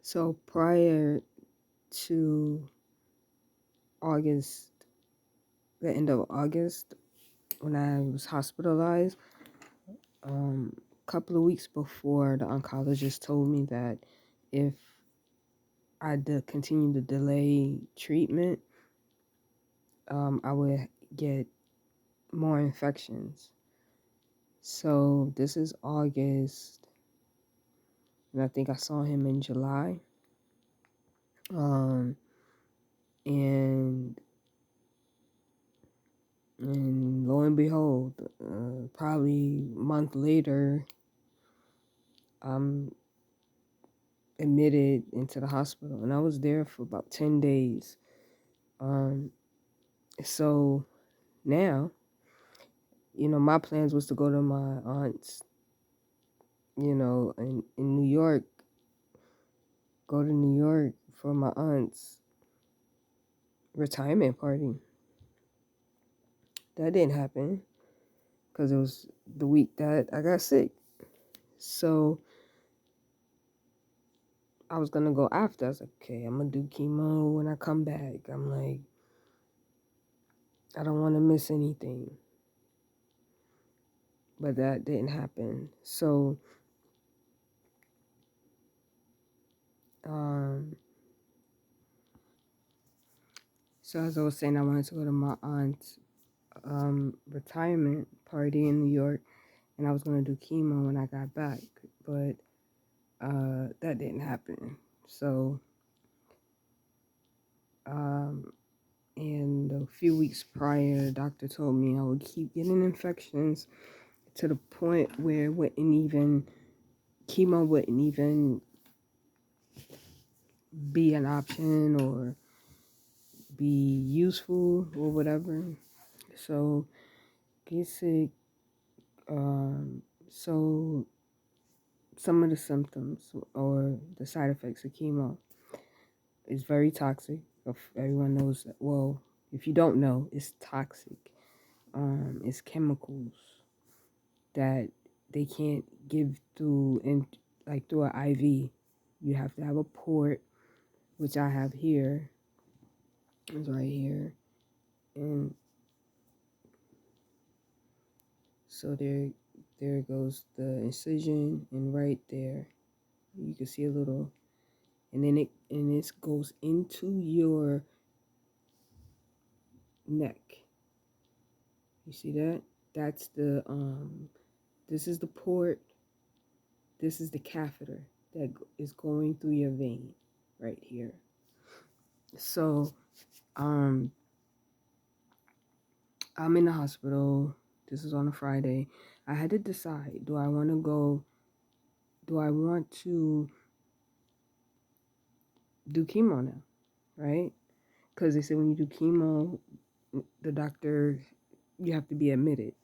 So prior to August, the end of August, when I was hospitalized, a couple of weeks before, the oncologist told me that if I continue to delay treatment, I would get more infections. So this is August, and I think I saw him in July. Um, and And lo and behold, probably a month later, I'm admitted into the hospital, and I was there for about 10 days. Um, so now, my plans was to go to my aunt's, in New York, go to New York for my aunt's retirement party. That didn't happen because it was the week that I got sick. So I was gonna go after. I was like, okay, I'm gonna do chemo when I come back. I'm like, I don't want to miss anything. But that didn't happen. Um, so as I was saying, I wanted to go to my aunt's retirement party in New York, and I was gonna do chemo when I got back, but that didn't happen. So, um, and a few weeks prior, the doctor told me I would keep getting infections to the point where chemo wouldn't even be an option or be useful or whatever. So get sick. So some of the symptoms or the side effects of chemo is very toxic. If everyone knows that. Well, if you don't know, it's toxic. It's chemicals that they can't give through an IV. You have to have a port, which I have here. It's right here, and so there goes the incision, and right there, you can see a little, and then it goes into your neck. You see that? That's this is the port. This is the catheter that is going through your vein, right here. So, I'm in the hospital. This is on a Friday. I had to decide: do I want to go? Do I want to do chemo now? Right? Because they said when you do chemo, the doctor, you have to be admitted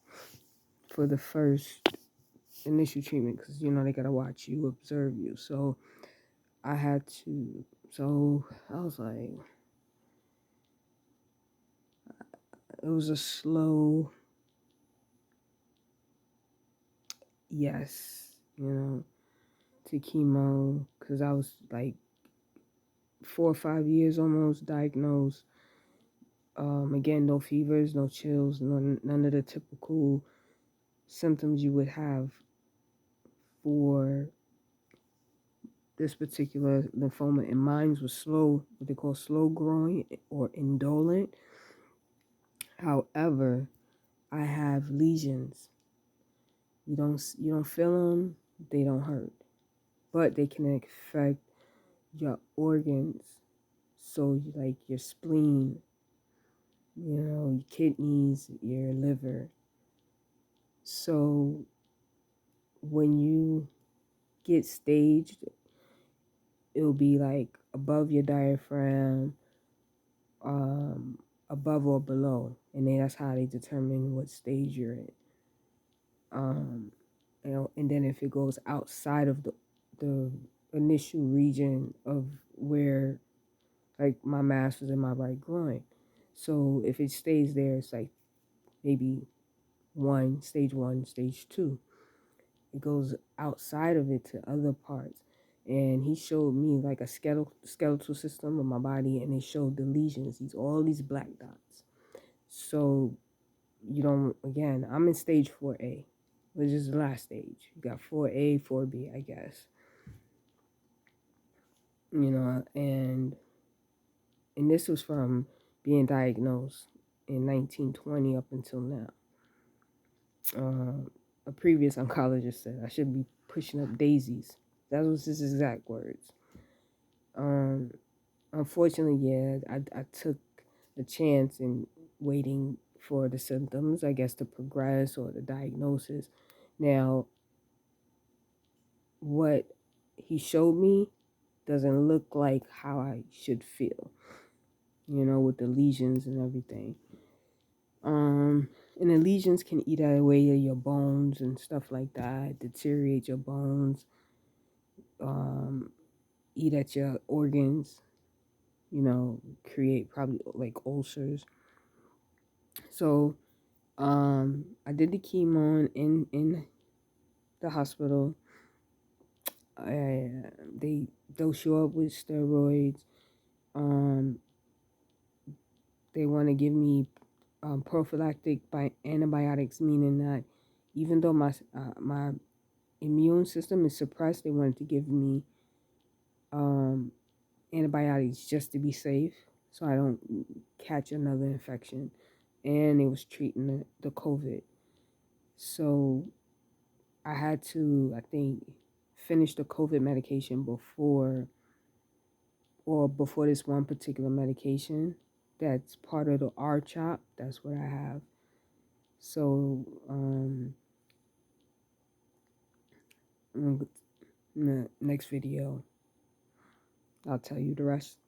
for the first initial treatment because they gotta watch you, observe you. So I had to. So I was like, it was a slow yes, to chemo because I was like 4 or 5 years almost diagnosed. Again, no fevers, no chills, none of the typical symptoms you would have for this particular lymphoma. And mine was slow, what they call slow growing or indolent. However, I have lesions. You don't feel them, they don't hurt, but they can affect your organs. So like your spleen, your kidneys, your liver. So when you get staged, it'll be like above your diaphragm, um, above or below, and then that's how they determine what stage you're in. And then if it goes outside of the initial region of where, like, my mass was in my right groin, so if it stays there, it's like maybe stage one, stage two. It goes outside of it to other parts. and he showed me like a skeletal system of my body, and it showed the lesions, all these black dots. So again, I'm in stage 4A, which is the last stage. You got 4A, 4B, I guess. And this was from being diagnosed in 1920 up until now. A previous oncologist said I should be pushing up daisies. That was his exact words. Unfortunately, yeah, I took the chance in waiting for the symptoms, I guess, to progress or the diagnosis. Now, what he showed me doesn't look like how I should feel, with the lesions and everything. And the lesions can eat away at your bones and stuff like that, deteriorate your bones, eat at your organs, create probably like ulcers. So, I did the chemo in the hospital. They dose you up with steroids. They want to give me prophylactic antibiotics, meaning that even though my immune system is suppressed, they wanted to give me antibiotics just to be safe, so I don't catch another infection. And it was treating the COVID. So I had to, I think, finish the COVID medication before this one particular medication that's part of the RCHOP. That's what I have. So in the next video, I'll tell you the rest.